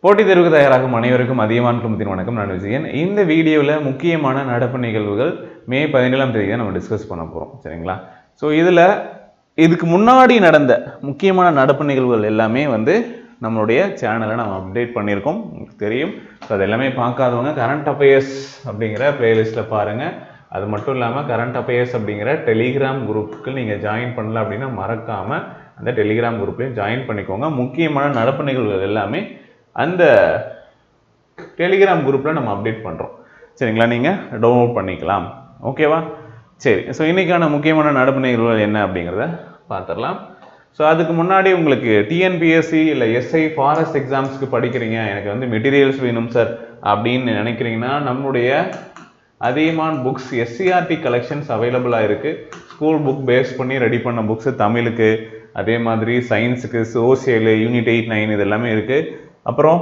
போட்டித் தேர்வுக்கு தயாராகும் அனைவருக்கும் அதியமான் குழுமத்தின் வணக்கம். நான் விஜயன். இந்த வீடியோவில் முக்கியமான நடப்பு நிகழ்வுகள் மே 17ஆம் தேதி நம்ம டிஸ்கஸ் பண்ண போகிறோம். சரிங்களா? ஸோ இதுக்கு முன்னாடி நடந்த முக்கியமான நடப்பு நிகழ்வுகள் எல்லாமே நம்மளுடைய சேனலை நம்ம அப்டேட் பண்ணியிருக்கோம், உங்களுக்கு தெரியும். ஸோ அது எல்லாமே பார்க்காதவங்க கரண்ட் அஃபேர்ஸ் அப்படிங்கிற பிளேலிஸ்ட்டில் பாருங்கள். அது மட்டும் இல்லாமல் கரண்ட் அஃபேர்ஸ் அப்படிங்கிற டெலிகிராம் குரூப்புக்கு நீங்கள் ஜாயின் பண்ணல அப்படின்னா மறக்காமல் அந்த டெலிகிராம் குரூப்லையும் ஜாயின் பண்ணிக்கோங்க. முக்கியமான நடப்பு நிகழ்வுகள் எல்லாமே அந்த டெலிகிராம் குரூப்பில் நம்ம அப்டேட் பண்ணுறோம். சரிங்களா? நீங்கள் டவுன்லோட் பண்ணிக்கலாம். ஓகேவா? சரி. ஸோ இன்றைக்கான முக்கியமான நடப்பு நிகழ்வுகள் என்ன அப்படிங்கிறத பார்த்துடலாம். ஸோ அதுக்கு முன்னாடி உங்களுக்கு டிஎன்பிஎஸ்சி இல்லை எஸ்ஐ ஃபாரஸ்ட் எக்ஸாம்ஸ்க்கு படிக்கிறீங்க, எனக்கு மெட்டீரியல்ஸ் வேணும் சார் அப்படின்னு நினைக்கிறீங்கன்னா நம்மளுடைய அதியமான் புக்ஸ் எஸ்சிஆர்டி கலெக்ஷன்ஸ் அவைலபிளாக இருக்குது. ஸ்கூல் புக் பேஸ் பண்ணி ரெடி பண்ண புக்ஸு தமிழுக்கு, அதே மாதிரி சயின்ஸுக்கு, சோசியலு, யூனிட் 8, 9 இது எல்லாமே இருக்குது. அப்புறம்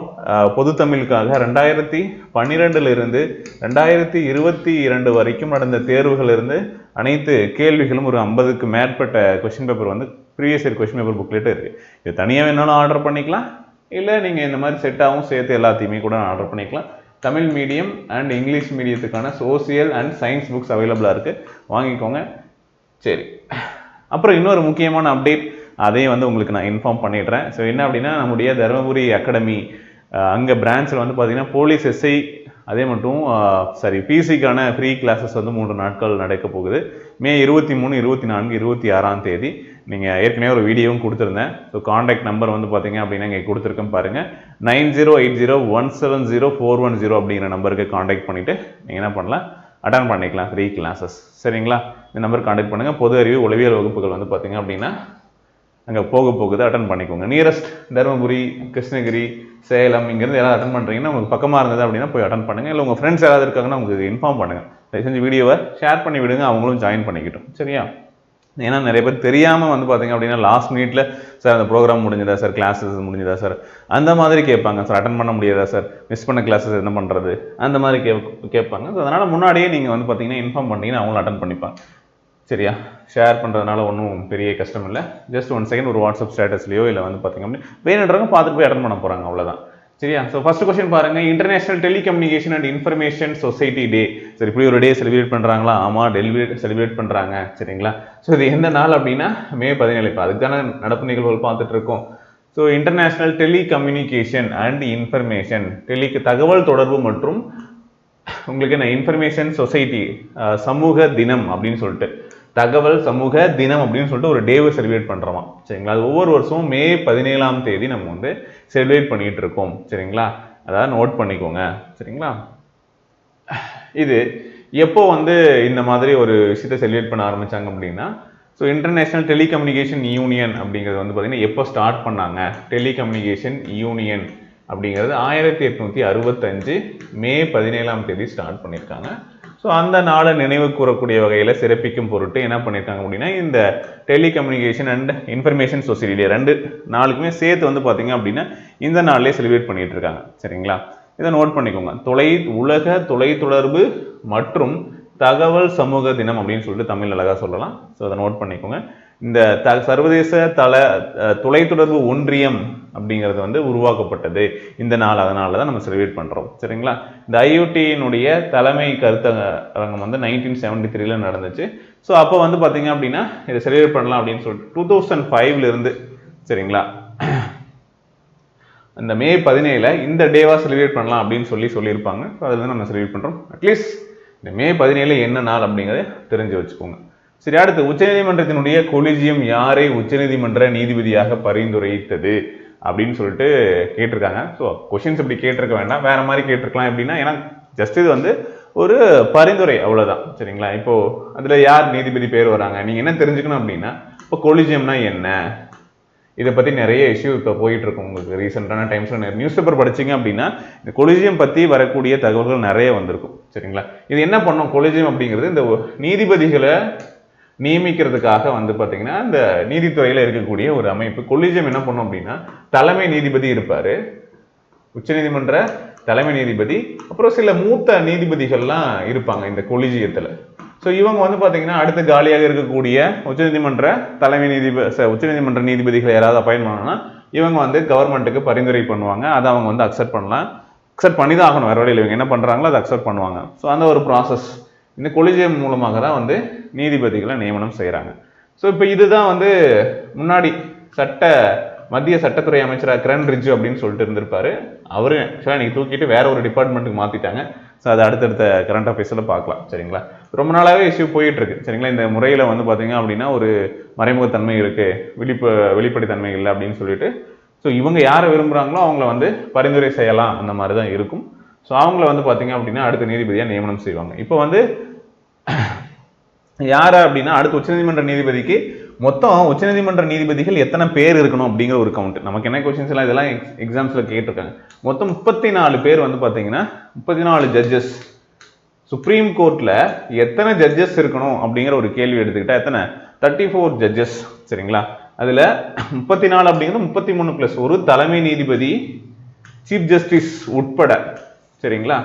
பொது தமிழுக்காக 2012 2022 வரைக்கும் நடந்த தேர்வுகளிலிருந்து அனைத்து கேள்விகளும் ஒரு 50க்கு மேற்பட்ட question paper previous year question paper booklet இருக்குது. இது தனியாக வேணாலும் ஆர்டர் பண்ணிக்கலாம், இல்லை நீங்கள் இந்த மாதிரி செட்டாகவும் சேர்த்து எல்லாத்தையுமே கூட ஆர்டர் பண்ணிக்கலாம். தமிழ் மீடியம் அண்ட் இங்கிலீஷ் மீடியத்துக்கான சோசியல் அண்ட் சயின்ஸ் புக்ஸ் அவைலபிளாக இருக்குது, வாங்கிக்கோங்க. சரி, அப்புறம் இன்னொரு முக்கியமான அப்டேட், அதையும் உங்களுக்கு நான் இன்ஃபார்ம் பண்ணிடுறேன். ஸோ என்ன அப்படின்னா, நம்முடைய தருமபுரி அகாடமி அங்கே பிரான்ச்சில் பார்த்தீங்கன்னா போலீஸ் எஸ்ஐ அதே மட்டும் பிசிக்கான ஃப்ரீ கிளாஸஸ் 3 நாட்கள் நடக்க போகுது. மே 23, 24, 26ஆம் தேதி. நீங்கள் ஏற்கனவே ஒரு வீடியோவும் கொடுத்துருந்தேன். ஸோ காண்டாக்ட் நம்பர் பார்த்தீங்க அப்படின்னா இங்கே கொடுத்துருக்கேன் பாருங்கள், 9080170410 அப்படிங்கிற நம்பருக்கு காண்டாக்ட் பண்ணிவிட்டு நீங்கள் என்ன பண்ணலாம், அட்டன் பண்ணிக்கலாம் ஃப்ரீ கிளாஸஸ். சரிங்களா? இந்த நம்பர் காண்டாக்ட் பண்ணுங்கள். பொது அறிவு உளவியல் வகுப்புகள் பார்த்தீங்க அப்படின்னா அங்கே போகுது, அட்டன் பண்ணிக்கோங்க. நியரஸ்ட் தருமபுரி, கிருஷ்ணகிரி, சேலம் இங்கேருந்து யாராவது அட்டன் பண்ணுறீங்கன்னா உங்களுக்கு பக்கமாக இருந்தது அப்படின்னா போய் அட்டன் பண்ணுங்கள். இல்லை உங்கள் ஃப்ரெண்ட்ஸ் யாராவது இருக்காங்கன்னா உங்களுக்கு இன்ஃபார்ம் பண்ணுங்கள். தயவு செஞ்சு வீடியோவை ஷேர் பண்ணி விடுங்க, அவங்களும் ஜாயின் பண்ணிக்கிட்டோம். சரியா? ஏன்னா நிறைய பேர் தெரியாமல் பார்த்தீங்க அப்படின்னா லாஸ்ட் மினிட்ல சார் அந்த ப்ரோக்ராம் முடிஞ்சதா சார், கிளாஸஸ் முடிஞ்சதா சார், அந்த மாதிரி கேட்பாங்க. சார் அட்டன் பண்ண முடியாதா சார், மிஸ் பண்ண கிளாஸஸ் என்ன பண்ணுறது, அந்த மாதிரி கேட்பாங்க. ஸோ அதனால் முன்னாடியே நீங்கள் பார்த்தீங்கன்னா இன்ஃபார்ம் பண்ணிங்கன்னா அவங்களும் அட்டன் பண்ணிப்பாங்க. சரியா? ஷேர் பண்ணுறதுனால ஒன்றும் பெரிய கஷ்டம் இல்லை. ஜஸ்ட் 1 செகண்ட் ஒரு வாட்ஸ்அப் ஸ்டேட்டஸ்லையோ இல்லை பார்த்தீங்க அப்படின்னா வேணுன்றவங்க பார்த்துட்டு போய் அட்டன் பண்ண போகிறாங்க, அவ்வளோதான். சரியா? ஸோ ஃபர்ஸ்ட் கொஸ்டின் பாருங்கள், international telecommunication and information society day. சரி, இப்படி ஒரு டே செலிப்ரேட் பண்ணுறாங்களா? ஆமாம், செலிப்ரேட் பண்ணுறாங்க. சரிங்களா? ஸோ இது எந்த நாள் அப்படின்னா மே 17. இப்போ அதுக்கான நடப்பு நிகழ்வுகள் பார்த்துட்டு இருக்கோம். So international telecommunication and information, தகவல் தொடர்பு மற்றும் உங்களுக்கு என்ன இன்ஃபர்மேஷன் சொசைட்டி சமூக தினம் அப்படின்னு சொல்லிட்டு, தகவல் சமூக தினம் அப்படின்னு சொல்லிட்டு ஒரு டேவை செலிப்ரேட் பண்ணுறோமா. சரிங்களா? அது ஒவ்வொரு வருஷமும் மே 17ஆம் தேதி நம்ம செலிப்ரேட் பண்ணிட்டு இருக்கோம். சரிங்களா? அதாவது நோட் பண்ணிக்கோங்க. சரிங்களா? இது எப்போ இந்த மாதிரி ஒரு விஷயத்தை செலிப்ரேட் பண்ண ஆரம்பிச்சாங்க அப்படின்னா, ஸோ இன்டர்நேஷனல் டெலிகம்யூனிகேஷன் யூனியன் அப்படிங்கிறது பார்த்தீங்கன்னா எப்போ ஸ்டார்ட் பண்ணாங்க, டெலிகம்யூனிகேஷன் யூனியன் அப்படிங்கிறது 1865 மே 17ஆம் தேதி ஸ்டார்ட் பண்ணியிருக்காங்க. ஸோ அந்த நாளை நினைவு கூறக்கூடிய வகையில் சிறப்பிக்கும் பொருட்டு என்ன பண்ணியிருக்காங்க அப்படின்னா, இந்த டெலிகம்யூனிகேஷன் அண்ட் இன்ஃபர்மேஷன் சொசைட்டி 2 நாளுக்குமே சேர்த்து பார்த்தீங்க அப்படின்னா இந்த நாளிலே செலிப்ரேட் பண்ணிட்டு இருக்காங்க. சரிங்களா? இதை நோட் பண்ணிக்கோங்க. உலக தொலைத்தொடர்பு மற்றும் தகவல் சமூக தினம் அப்படின்னு சொல்லிட்டு தமிழ் அழகாக சொல்லலாம். ஸோ அதை நோட் பண்ணிக்கோங்க. இந்த சர்வதேச தொலைத்தொடர்பு ஒன்றியம் அப்படிங்கிறது உருவாக்கப்பட்டது இந்த நாள், அதனால தான் நம்ம செலிப்ரேட் பண்ணுறோம். சரிங்களா? இந்த ஐஓடியினுடைய தலைமை கருத்தரங்கம் 1973 நடந்துச்சு. ஸோ அப்போ பார்த்தீங்க அப்படின்னா இதை செலிப்ரேட் பண்ணலாம் அப்படின்னு சொல்லிட்டு 2005 சரிங்களா, இந்த மே 17 இந்த டேவா செலிப்ரேட் பண்ணலாம் அப்படின்னு சொல்லியிருப்பாங்க. ஸோ அதில் நம்ம செலிப்ரேட் பண்ணுறோம். அட்லீஸ்ட் இந்த மே 17 என்ன நாள் அப்படிங்கிறத தெரிஞ்சு வச்சுக்கோங்க. சரி, அடுத்து உச்சநீதிமன்றத்தினுடைய கொலிஜியம் யாரை உச்சநீதிமன்ற நீதிபதியாக பரிந்துரைத்தது அப்படின்னு சொல்லிட்டு கேட்டிருக்காங்க. ஸோ கொஸ்டின்ஸ் இப்படி கேட்டிருக்க வேண்டாம், வேற மாதிரி கேட்டிருக்கலாம். எப்படின்னா, ஏன்னா ஜஸ்ட் இது ஒரு பரிந்துரை, அவ்வளோதான். சரிங்களா? இப்போ அதில் யார் நீதிபதி பேர் வராங்க, நீங்கள் என்ன தெரிஞ்சுக்கணும் அப்படின்னா, இப்போ கொலிஜியம்னா என்ன, இதை பற்றி நிறைய இஷ்யூ இப்போ போயிட்டு இருக்கும். உங்களுக்கு ரீசெண்டான டைம்ஸில் நியூஸ் பேப்பர் படிச்சிங்க அப்படின்னா இந்த கொலிஜியம் பற்றி வரக்கூடிய தகவல்கள் நிறைய வந்திருக்கும். சரிங்களா? இது என்ன பண்ணும் கொலிஜியம் அப்படிங்கிறது, இந்த நீதிபதிகளை நியமிக்கிறதுக்காக பார்த்தீங்கன்னா இந்த நீதித்துறையில் இருக்கக்கூடிய ஒரு அமைப்பு. கொலிஜியம் என்ன பண்ணும் அப்படின்னா, தலைமை நீதிபதி இருப்பார், உச்சநீதிமன்ற தலைமை நீதிபதி, அப்புறம் சில மூத்த நீதிபதிகள்லாம் இருப்பாங்க இந்த கொலிஜியத்தில். ஸோ இவங்க பார்த்தீங்கன்னா அடுத்து காலியாக இருக்கக்கூடிய உச்சநீதிமன்ற தலைமை உச்சநீதிமன்ற நீதிபதிகளை யாராவது அப்பாயின்ட் பண்ணணும்னா இவங்க வந்து கவர்மெண்ட்டுக்கு பரிந்துரை பண்ணுவாங்க. அதை அவங்க வந்து அக்செப்ட் பண்ணலாம். அக்செப்ட் பண்ணி தான் ஆகணும், வேற வழியில் இவங்க என்ன பண்ணுறாங்களோ அதை அக்செப்ட் பண்ணுவாங்க. ஸோ அந்த ஒரு ப்ராசஸ் இந்த கொலிஜியம் மூலமாக தான் வந்து நீதிபதிகளை நியமனம் செய்கிறாங்க. ஸோ இப்போ இதுதான் வந்து முன்னாடி மத்திய சட்டத்துறை அமைச்சராக கிரண் ரிஜிஜு அப்படின்னு சொல்லிட்டு இருந்திருப்பாரு. அவரு ஆக்சுவலாக இன்னைக்கு தூக்கிட்டு வேற ஒரு டிபார்ட்மெண்ட்டுக்கு மாற்றிட்டாங்க. ஸோ அதை அடுத்தடுத்த கரண்ட் அஃபேர்ஸில் பார்க்கலாம். சரிங்களா, ரொம்ப நாளாகவே இஷ்யூ போயிட்டு இருக்கு. சரிங்களா, இந்த முறையில் வந்து பார்த்தீங்க அப்படின்னா ஒரு மறைமுகத்தன்மை இருக்கு, வெளிப்படைத்தன்மை இல்லை அப்படின்னு சொல்லிட்டு. ஸோ இவங்க யாரை விரும்புகிறாங்களோ அவங்கள வந்து பரிந்துரை செய்யலாம், அந்த மாதிரி தான் இருக்கும். ஸோ அவங்கள வந்து பார்த்தீங்க அப்படின்னா அடுத்த நீதிபதியாக நியமனம் செய்வாங்க. இப்போ வந்து யார் அப்படின்னா அடுத்த உச்சநீதிமன்ற நீதிபதிக்கு மொத்தம் உச்சநீதிமன்ற நீதிபதிகள் எத்தனை பேர் இருக்கணும் அப்படிங்கிற ஒரு கவுண்ட். நமக்கு என்ன கொஸ்டின்ஸ் எல்லாம் இதெல்லாம் எக்ஸாம்ஸ்ல கேட்டிருக்காங்க. மொத்தம் 34 பேர் வந்து பாத்தீங்கன்னா 34 ஜட்ஜஸ். சுப்ரீம் கோர்ட்ல எத்தனை ஜட்ஜஸ் இருக்கணும் அப்படிங்கிற ஒரு கேள்வி எடுத்துக்கிட்டா எத்தனை 34 ஜட்ஜஸ். சரிங்களா, அதுல 34 அப்படிங்கிறது 33 பிளஸ் ஒரு தலைமை நீதிபதி, சீஃப் ஜஸ்டிஸ் உட்பட. சரிங்களா,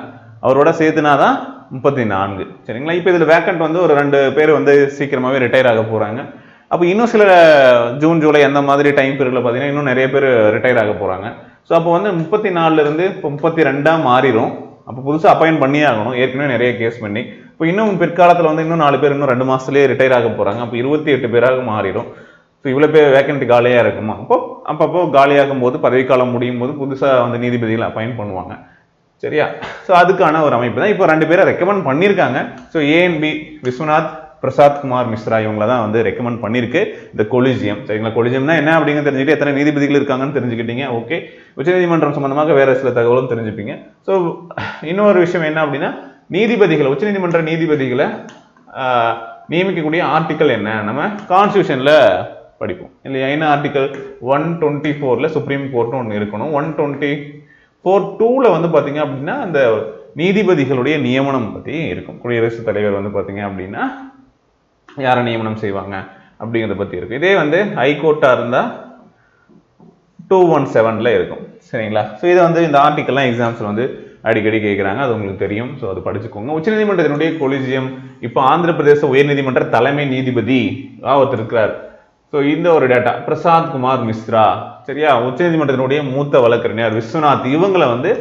அவரோட சேர்த்துனாதான் 34. சரிங்களா, இப்போ இதுல வேக்கண்ட் வந்து ஒரு 2 பேர் வந்து சீக்கிரமாவே ரிட்டையர் ஆக போறாங்க. அப்போ இன்னும் சில ஜூன் ஜூலை அந்த மாதிரி டைம் பீரியட்ல பார்த்தீங்கன்னா இன்னும் நிறைய பேர் ரிட்டையர் ஆக போறாங்க. ஸோ அப்போ வந்து 34 இருந்து இப்போ 32 மாறிடும். அப்போ புதுசாக அப்பாயின்ட் பண்ணியே ஆகணும், ஏற்கனவே நிறைய கேஸ் பண்ணி. இப்போ இன்னும் பிற்காலத்தில் வந்து இன்னும் 4 பேர் இன்னும் 2 மாசத்துலேயே ரிட்டையர் ஆக போறாங்க. அப்போ 28 பேராக மாறிடும். ஸோ இவ்வளோ பேர் வேக்கண்ட் காலியாக இருக்குமா? அப்பப்போ காலியாகும் போது பதவிக்காலம் முடியும் போது புதுசாக வந்து நீதிபதிகளை அப்பாயின்ட் பண்ணுவாங்க. சரியா, ஸோ அதுக்கான ஒரு அமைப்பு தான் இப்போ 2 பேரை ரெக்கமெண்ட் பண்ணியிருக்காங்க. ஸோ ஏஎன்பி விஸ்வநாத் பிரசாத் குமார் மிஸ்ரா இவங்களை தான் வந்து ரெக்கமெண்ட் பண்ணியிருக்கு இந்த கொலிஜியம். சரிங்களா, கொலிஜியம்னா என்ன அப்படிங்கிறது தெரிஞ்சுக்கிட்டு எத்தனை நீதிபதிகள் இருக்காங்கன்னு தெரிஞ்சுக்கிட்டீங்க. ஓகே, உச்சநீதிமன்றம் சம்பந்தமாக வேற சில தகவலும் தெரிஞ்சுப்பீங்க. ஸோ இன்னொரு விஷயம் என்ன அப்படின்னா நீதிபதிகளை உச்சநீதிமன்ற நீதிபதிகளை நியமிக்கக்கூடிய ஆர்டிக்கல் என்ன நம்ம கான்ஸ்டியூஷன்ல படிப்போம் இல்லையா. என்ன ஆர்டிக்கல் 124ல சுப்ரீம் கோர்ட்னு ஒன்று இருக்கணும். 124(2)ல வந்து பாத்தீங்க அப்படின்னா அந்த நீதிபதிகளுடைய நியமனம் பத்தி இருக்கும். குடியரசுத் தலைவர் வந்து பாத்தீங்க அப்படின்னா யாரை நியமனம் செய்வாங்க அப்படிங்கிறத பத்தி இருக்கு. இதே வந்து ஹைகோர்ட்டா இருந்தா 217ல இருக்கும். சரிங்களா, ஸோ இதை வந்து இந்த ஆர்டிக்கல்லாம் எக்ஸாம்ஸ்ல வந்து அடிக்கடி கேட்குறாங்க, அது உங்களுக்கு தெரியும். ஸோ அது படிச்சுக்கோங்க. உச்சநீதிமன்றத்தினுடைய கொலிஜியம் இப்போ ஆந்திர பிரதேச உயர்நீதிமன்ற தலைமை நீதிபதி ஒருத்தர் இருக்கிறார். ஸோ இந்த ஒரு டேட்டா பிரசாத் குமார் மிஸ்ரா. சரியா, உச்சநீதிமன்றத்தினுடைய மூத்த வழக்கறிஞர் விஸ்வநாத் இவங்களை வந்து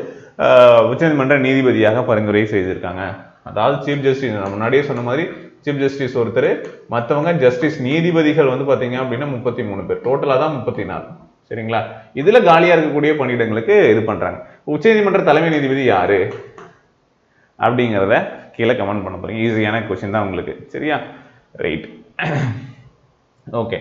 உச்சநீதிமன்ற நீதிபதியாக பரிந்துரை செய்திருக்காங்க. அதாவது சீஃப் ஜஸ்டிஸ் முன்னாடியே சொன்ன மாதிரி சீஃப் ஜஸ்டிஸ் ஒருத்தர், மற்றவங்க ஜஸ்டிஸ் நீதிபதிகள் வந்து பாத்தீங்க அப்படின்னா 33 பேர், டோட்டலா தான் 34. சரிங்களா, இதுல காலியா இருக்கக்கூடிய பணியிடங்களுக்கு இது பண்றாங்க. உச்சநீதிமன்ற தலைமை நீதிபதி யாரு அப்படிங்கிறத கீழே கமெண்ட் பண்ண போறீங்க. ஈஸியான கொஸ்டின் தான் உங்களுக்கு. சரியா, ரைட், ஓகே.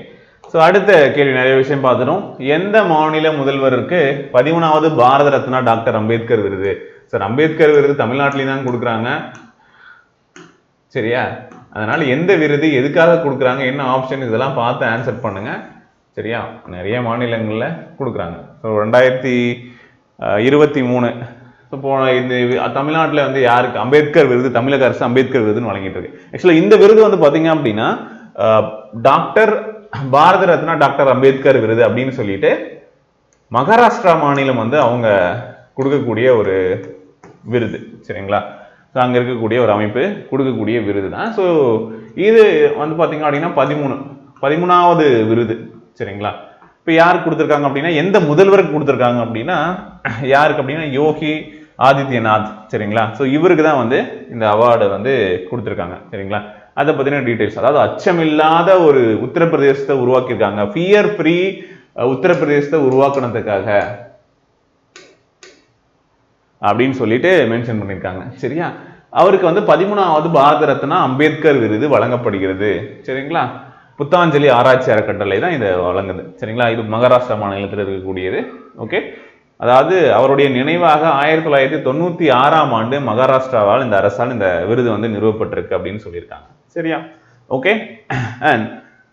ஸோ அடுத்த கேள்வி நிறைய விஷயம் பார்த்துட்டோம். எந்த மாநில முதல்வருக்கு 13வது பாரத ரத்னா டாக்டர் அம்பேத்கர் விருது? சார், அம்பேத்கர் விருது தமிழ்நாட்டிலையும் தான் கொடுக்குறாங்க. சரியா, அதனால எந்த விருது எதுக்காக கொடுக்குறாங்க, என்ன ஆப்ஷன், இதெல்லாம் பார்த்து ஆன்சர் பண்ணுங்க. சரியா, நிறைய மாநிலங்கள்ல கொடுக்குறாங்க. ஸோ 2023 இந்த தமிழ்நாட்டில் வந்து யாருக்கு அம்பேத்கர் விருது, தமிழக அரசு அம்பேத்கர் விருதுன்னு வழங்கிட்டு இருக்கு. ஆக்சுவலா இந்த விருது வந்து பாத்தீங்க அப்படின்னா டாக்டர் பாரத ரத்னா டாக்டர் அம்பேத்கர் விருது அப்படின்னு சொல்லிட்டு மகாராஷ்டிரா மாநிலம் வந்து அவங்க கொடுக்கக்கூடிய ஒரு விருது. சரிங்களா, அங்க இருக்கக்கூடிய ஒரு அமைப்பு கொடுக்கக்கூடிய விருது தான். ஸோ இது வந்து பாத்தீங்க அப்படின்னா 13வது விருது. சரிங்களா, இப்ப யாருக்கு கொடுத்துருக்காங்க அப்படின்னா எந்த முதல்வருக்கு கொடுத்துருக்காங்க அப்படின்னா யாருக்கு அப்படின்னா யோகி ஆதித்யநாத். சரிங்களா, ஸோ இவருக்கு தான் வந்து இந்த அவார்டு வந்து கொடுத்துருக்காங்க. சரிங்களா, அதை பத்தின டீடைல்ஸ், அதாவது அச்சமில்லாத ஒரு உத்தரப்பிரதேசத்தை உருவாக்கியிருக்காங்க, ஃபியர் ஃப்ரீ உத்தரப்பிரதேசத்தை உருவாக்குனதுக்காக அப்படின்னு சொல்லிட்டு மென்ஷன் பண்ணியிருக்காங்க. சரியா, அவருக்கு வந்து 13வது பாரத ரத்னா அம்பேத்கர் விருது வழங்கப்படுகிறது. சரிங்களா, புத்தாஞ்சலி ஆராய்ச்சி அறக்கட்டளை தான் இதை வழங்குது. சரிங்களா, இது மகாராஷ்டிரா மாநிலத்தில் இருக்கக்கூடியது. ஓகே, அதாவது அவருடைய நினைவாக 1996ஆம் ஆண்டு மகாராஷ்டிராவால் இந்த அரசால் இந்த விருது வந்து நிறுவப்பட்டிருக்கு அப்படின்னு சொல்லியிருக்காங்க. சரியா, ஓகே. அண்ட்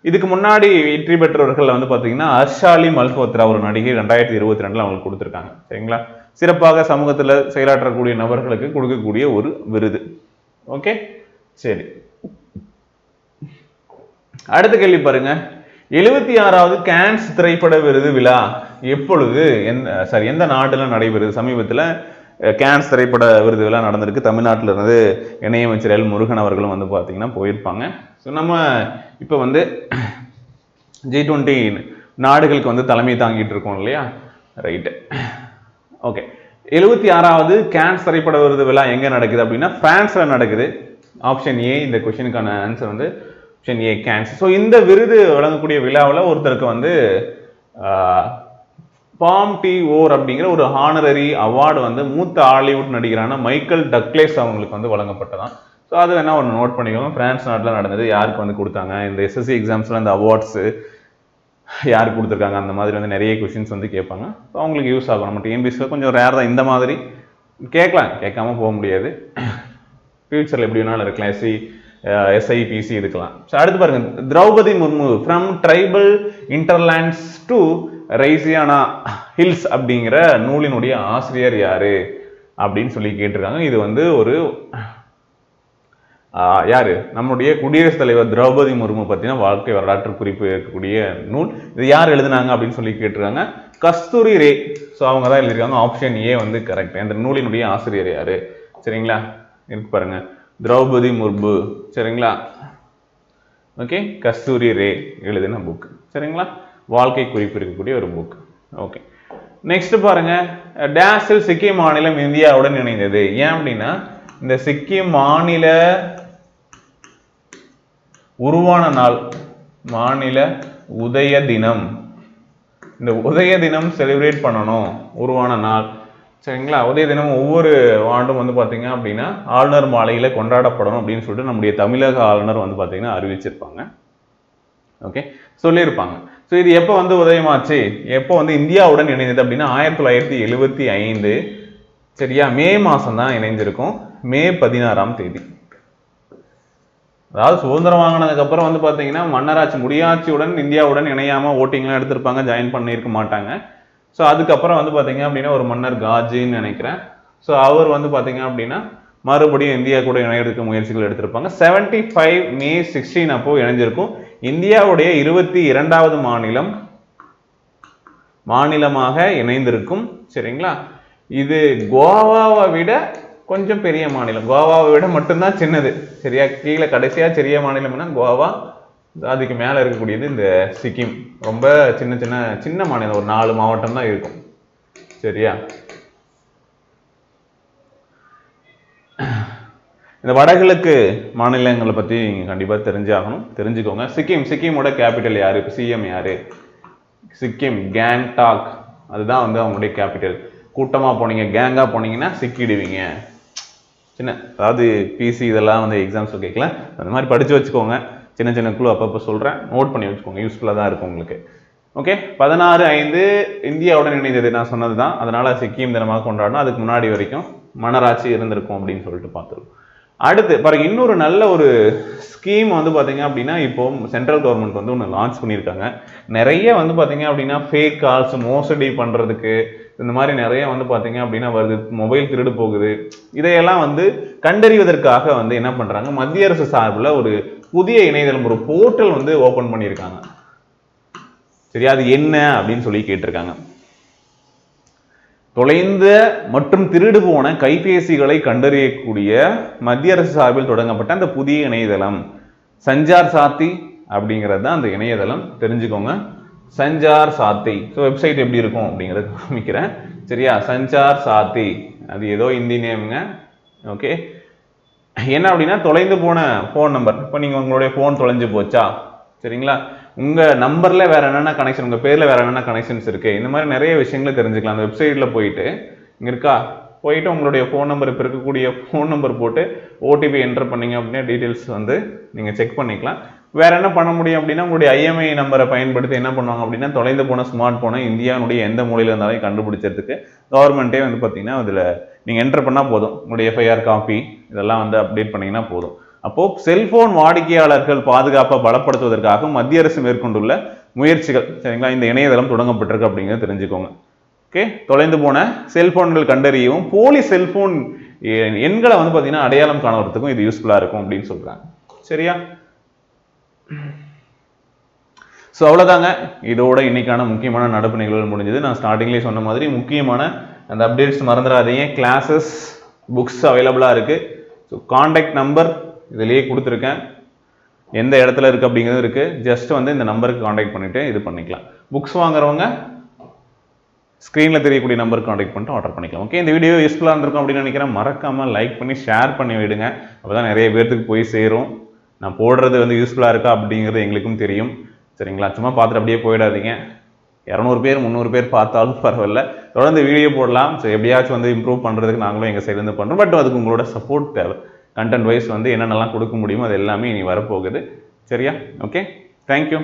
இதுக்கு முன்னாடி வெற்றி பெற்றவர்கள் வந்து பாத்தீங்கன்னா ஹர்ஷாலி மல்ஹோத்ரா ஒரு நடிகை 2022ல அவங்களுக்கு கொடுத்துருக்காங்க. சரிங்களா, சிறப்பாக சமூகத்துல செயலாற்றக்கூடிய நபர்களுக்கு கொடுக்கக்கூடிய ஒரு விருது. ஓகே, சரி, அடுத்த கேள்வி பாருங்க. 76வது கான்ஸ் திரைப்பட விருது விழா எப்பொழுது எந்த நாட்டுல நடைபெறுது? சமீபத்துல கான்ஸ் திரைப்பட விருது விழா நடந்திருக்கு. தமிழ்நாட்டில இருந்து இணையமைச்சர் எல் முருகன் அவர்களும் வந்து பாத்தீங்கன்னா போயிருப்பாங்க. ஸோ நம்ம இப்போ வந்து G20 நாடுகளுக்கு வந்து தலைமை தாங்கிட்டு இருக்கோம் இல்லையா, ரைட்டு. ஓகே, 76வது கேன்ஸ் திரைப்பட விருது விழா எங்க நடக்குது அப்படின்னா பிரான்ஸ்ல நடக்குது. ஆப்ஷன் ஏ இந்த கொஸ்டினுக்கான ஆன்சர் வந்து ஆப்ஷன் ஏ கேன்ஸ். ஸோ இந்த விருது வழங்கக்கூடிய விழாவில் ஒருத்தருக்கு வந்து பாம் டி ஓர் அப்படிங்கிற ஒரு ஹானரரி அவார்டு வந்து மூத்த ஹாலிவுட் நடிகரான மைக்கேல் டக்லேஸ் அவங்களுக்கு வந்து வழங்கப்பட்டதான். ஸோ அது வேணா ஒன்று நோட் பண்ணிக்கோங்க. பிரான்ஸ் நாட்டில் நடந்தது, யாருக்கு வந்து கொடுத்தாங்க, இந்த எஸ்எஸ்சி எக்ஸாம்ஸில் அந்த அவார்ட்ஸு யாருக்கு கொடுத்துருக்காங்க, அந்த மாதிரி வந்து நிறைய கொஷின்ஸ் வந்து கேட்பாங்க. ஸோ அவங்களுக்கு யூஸ் ஆகும். நம்ம டிஎன்பிஎஸ்சியில் கொஞ்சம் ரேர் தான் இந்த மாதிரி கேட்கலாம், கேட்காம போக முடியாது. ஃபியூச்சரில் எப்படி வேணாலும் இருக்கலாம், எஸ்ஐபிசி இருக்கலாம். ஸோ அடுத்து பாருங்க, Draupadi Murmu from tribal hinterlands to Raisina hills அப்படிங்கிற நூலினுடைய ஆசிரியர் யாரு அப்படின்னு சொல்லி கேட்டிருக்காங்க. இது வந்து ஒரு யாரு, நம்முடைய குடியரசுத் தலைவர் திரௌபதி முர்மு பத்தின வாழ்க்கை வரலாற்று குறிப்பு இருக்கக்கூடிய நூல். இது யார் எழுதினாங்க அப்படின்னு சொல்லி கேட்டிருக்காங்க, கஸ்தூரி ரே. ஸோ அவங்க தான் எழுதியிருக்காங்க. ஆப்ஷன் ஏ வந்து கரெக்ட். இந்த நூலினுடைய ஆசிரியர் யாரு, சரிங்களா, இருக்கு பாருங்க, திரௌபதி முர்மு, சரிங்களா. ஓகே, கஸ்தூரி ரே எழுதின புக், சரிங்களா, வாழ்க்கை குறிப்பு இருக்கக்கூடிய ஒரு புக். ஓகே, நெக்ஸ்ட் பாருங்க, டேஸில் சிக்கிம் மாநிலம் இந்தியாவுடன் இணைந்தது. ஏன் அப்படின்னா இந்த சிக்கிம் மாநில உருவான நாள், மாநில உதய தினம். இந்த உதய தினம் செலிப்ரேட் பண்ணணும், உருவான நாள், சரிங்களா. உதய தினம் ஒவ்வொரு ஆண்டும் வந்து பார்த்தீங்க அப்படின்னா ஆளுநர் மாலையில கொண்டாடப்படணும் அப்படின்னு சொல்லிட்டு நம்முடைய தமிழக ஆளுநர் வந்து பார்த்தீங்கன்னா அறிவிச்சிருப்பாங்க. ஓகே, சொல்லியிருப்பாங்க. ஸோ இது எப்போ வந்து உதயமாச்சு, எப்போ வந்து இந்தியாவுடன் இணைந்தது அப்படின்னா 1975, சரியா, மே மாதம் தான் இணைஞ்சிருக்கும், மே 16ஆம் தேதி. அதாவது சுதந்திரம் வாங்கினதுக்கு அப்புறம் வந்து பார்த்தீங்கன்னா மன்னராட்சி முடியாட்சியுடன் இந்தியாவுடன் இணையாமல் ஓட்டிங்லாம் எடுத்திருப்பாங்க, ஜாயின் பண்ணியிருக்க மாட்டாங்க. ஸோ அதுக்கப்புறம் வந்து பார்த்தீங்க அப்படின்னா ஒரு மன்னர் காஜின்னு நினைக்கிறேன். ஸோ அவர் வந்து பார்த்தீங்க அப்படின்னா மறுபடியும் இந்தியா கூட இணையறதுக்கு முயற்சிகள் எடுத்திருப்பாங்க. 75 மே 16 அப்போ இணைஞ்சிருக்கும். இந்தியாவுடைய 22வது மாநிலமாக இணைந்திருக்கும், சரிங்களா. இது கோவாவை விட கொஞ்சம் பெரிய மாநிலம், கோவாவை விட மட்டும்தான் சின்னது, சரியா. கீழே கடைசியா சிறிய மாநிலம்னா கோவா, அதுக்கு மேல இருக்கக்கூடியது இந்த சிக்கிம். ரொம்ப சின்ன மாநிலம், ஒரு 4 மாவட்டம் தான் இருக்கும், சரியா. இந்த வடகிழக்கு மாநிலங்களை பத்தி நீங்க கண்டிப்பா தெரிஞ்சாகணும், தெரிஞ்சுக்கோங்க. சிக்கிமோட கேபிட்டல் யாரு, சிஎம் யாரு, சிக்கிம் கேங்டாக், அதுதான் வந்து அவங்களுடைய கேபிட்டல். கூட்டமா போனீங்க, கேங்கா போனீங்கன்னா சிக்கிடுவீங்க. சின்ன, அதாவது பிசி இதெல்லாம் வந்து எக்ஸாம்ஸ் கேட்கல, அந்த மாதிரி படிச்சு வச்சுக்கோங்க. சின்ன குழு அப்பப்போ சொல்றேன், நோட் பண்ணி வச்சுக்கோங்க, யூஸ்ஃபுல்லாக தான் இருக்கும் உங்களுக்கு. ஓகே, 16/5 இந்தியாவுடன் இணைந்தது நான் சொன்னது தான், அதனால சிக்கிம் தினமாக கொண்டாடணும். அதுக்கு முன்னாடி வரைக்கும் மன்னராட்சி இருந்திருக்கும் அப்படின்னு சொல்லிட்டு பார்த்துருவோம். அடுத்து பாருங்க, இன்னொரு நல்ல ஒரு ஸ்கீம் வந்து பார்த்தீங்க அப்படின்னா இப்போ சென்ட்ரல் கவர்மெண்ட் வந்து ஒன்று லான்ச் பண்ணியிருக்காங்க. நிறைய வந்து பார்த்தீங்க அப்படின்னா ஃபேக் கால்ஸ், மோசடி பண்ணுறதுக்கு இந்த மாதிரி நிறைய வந்து பார்த்தீங்க அப்படின்னா வருது, மொபைல் திருடு போகுது. இதையெல்லாம் வந்து கண்டறிவதற்காக வந்து என்ன பண்ணுறாங்க, மத்திய அரசு சார்பில் ஒரு புதிய இணையதளம், ஒரு போர்ட்டல் வந்து ஓப்பன் பண்ணியிருக்காங்க, சரியா. அது என்ன அப்படின்னு சொல்லி கேட்டிருக்காங்க. தொலைந்த மற்றும் திருடு போன கைபேசிகளை கண்டறியக்கூடிய மத்திய அரசு சார்பில் தொடங்கப்பட்ட அந்த புதிய இணையதளம் சஞ்சார் சாத்தி அப்படிங்கிறது தான் அந்த இணையதளம், தெரிஞ்சுக்கோங்க. சஞ்சார் சாத்தி. ஸோ வெப்சைட் எப்படி இருக்கும் அப்படிங்கிறத காமிக்கிறேன், சரியா. சஞ்சார் சாத்தி, அது ஏதோ இந்தி நேமுங்க. ஓகே, என்ன அப்படின்னா தொலைந்து போன ஃபோன் நம்பர். இப்போ நீங்கள் உங்களுடைய ஃபோன் தொலைஞ்சு போச்சா, சரிங்களா, உங்கள் நம்பரில் வேறு என்னென்ன கனெக்ஷன், உங்கள் பேரில் வேறு என்னென்ன கனெக்ஷன்ஸ் இருக்குது, இந்த மாதிரி நிறைய விஷயங்களை தெரிஞ்சுக்கலாம். அந்த வெப்சைட்டில் போயிட்டு இங்கே இருக்கா, போயிட்டு உங்களுடைய ஃபோன் நம்பர், இப்போ இருக்கக்கூடிய ஃபோன் நம்பர் போட்டு ஓடிபி என்டர் பண்ணிங்க அப்படின்னா டீட்டெயில்ஸ் வந்து நீங்கள் செக் பண்ணிக்கலாம். வேறு என்ன பண்ண முடியும் அப்படின்னா உங்களுடைய ஐஎம்ஐ நம்பரை பயன்படுத்தி என்ன பண்ணுவாங்க அப்படின்னா தொலைந்து போன ஸ்மார்ட் ஃபோனை இந்தியாவுடைய எந்த மூலையில் இருந்தாலும் கண்டுபிடிச்சதுக்கு கவர்மெண்ட்டே வந்து பார்த்தீங்கன்னா அதில் நீங்கள் என்டர் பண்ணால் போதும், உங்களுடைய எஃப்ஐஆர் காப்பி இதெல்லாம் வந்து அப்டேட் பண்ணிங்கன்னா போதும். அப்போ செல்போன் வாடிக்கையாளர்கள் பாதுகாப்பை பலப்படுத்துவதற்காக மத்திய அரசு மேற்கொண்டுள்ள முயற்சிகள், சரிங்களா, இந்த இணையதளம் தொடங்கப்பட்டிருக்கு அப்படிங்கிறத தெரிஞ்சுக்கோங்க. ஓகே, தொலைந்து போன செல்போன்கள் கண்டறியவும் போலி செல்போன் எண்களை வந்து பார்த்தீங்கன்னா அடையாளம் காணுறதுக்கும் இது யூஸ்ஃபுல்லாக இருக்கும் அப்படின்னு சொல்றாங்க, சரியா. ஸோ அவ்வளோதாங்க, இதோட இன்னைக்கான முக்கியமான நடப்பு நிகழ்வுகள் முடிஞ்சது. நான் ஸ்டார்டிங்லேயே சொன்ன மாதிரி முக்கியமான அந்த அப்டேட்ஸ் மறந்துடாதீங்க. எந்த இடத்துல இருக்குது அப்படிங்கிறது இருக்குது. ஜஸ்ட் வந்து இந்த நம்பருக்கு காண்டாக்ட் பண்ணிவிட்டு இது பண்ணிக்கலாம். புக்ஸ் வாங்குறவங்க ஸ்க்ரீனில் தெரியக்கூடிய நம்பருக்கு காண்டாக்ட் பண்ணிட்டு ஆர்டர் பண்ணிக்கலாம். ஓகே, இந்த வீடியோ யூஸ்ஃபுல்லாக இருந்திருக்கும் அப்படின்னு நினைக்கிறேன். மறக்காமல் லைக் பண்ணி ஷேர் பண்ணி விடுங்க. அப்போ தான் நிறைய பேர்த்துக்கு போய் சேரும். நான் போடுறது வந்து யூஸ்ஃபுல்லாக இருக்கா அப்படிங்கிறது எங்களுக்கும் தெரியும். சரிங்களா? சும்மா பார்த்துட்டு அப்படியே போயிடாதீங்க. 200 பேர் 300 பேர் பார்த்தாலும் பரவாயில்ல, தொடர்ந்து வீடியோ போடலாம். ஸோ எப்படியாச்சும் வந்து இம்ப்ரூவ் பண்ணுறதுக்கு நாங்களும் எங்கள் சைட்லேருந்து பண்ணுறோம். பட் அதுக்கு உங்களோட சப்போர்ட் தேவை. கண்டென்ட் வைஸ் வந்து என்னென்னலாம் கொடுக்க முடியுமோ அது எல்லாமே இனி வரப்போகுது. சரியா? Okay, thank you.